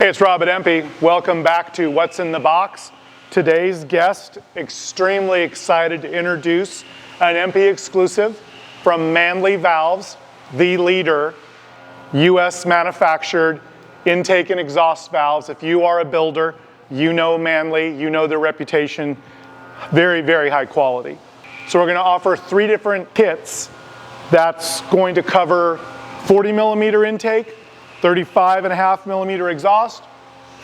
Hey, it's Rob at EMPI. Welcome back to What's in the Box. Today's guest, extremely excited to introduce an EMPI exclusive from Manley Valves, the leader, US manufactured intake and exhaust valves. If you are a builder, you know Manley, you know their reputation, very, very high quality. So we're gonna offer 3 different kits that's going to cover 40 millimeter intake, 35.5 millimeter exhaust,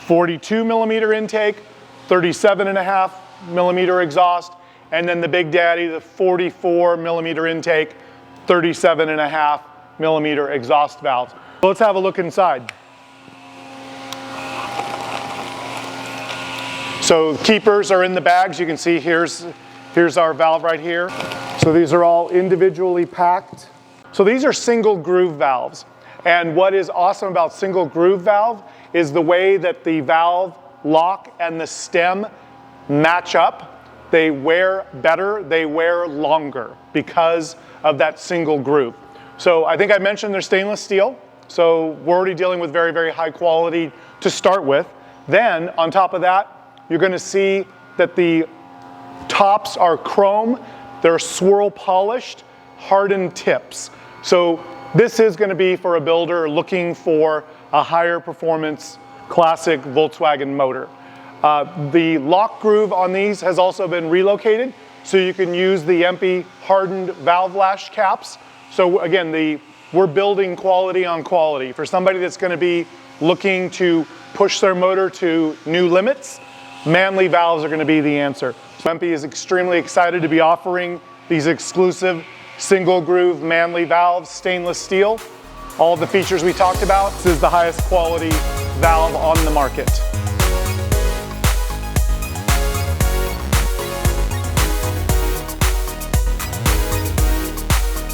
42 millimeter intake, 37.5 millimeter exhaust, and then the big daddy, the 44 millimeter intake, 37.5 millimeter exhaust valves. Let's have a look inside. So keepers are in the bags. You can see here's our valve right here. So these are all individually packed. So these are single groove valves. And what is awesome about single groove valve is the way that the valve lock and the stem match up. They wear better, they wear longer because of that single groove. So I think I mentioned they're stainless steel. So we're already dealing with very, very high quality to start with. Then on top of that, you're gonna see that the tops are chrome. They're swirl polished, hardened tips. So this is going to be for a builder looking for a higher performance classic Volkswagen motor. The lock groove on these has also been relocated, so you can use the EMPI hardened valve lash caps. So again, we're building quality on quality. For somebody that's going to be looking to push their motor to new limits, Manley valves are going to be the answer. So EMPI is extremely excited to be offering these exclusive single groove Manley valves, stainless steel. All the features we talked about. This is the highest quality valve on the market.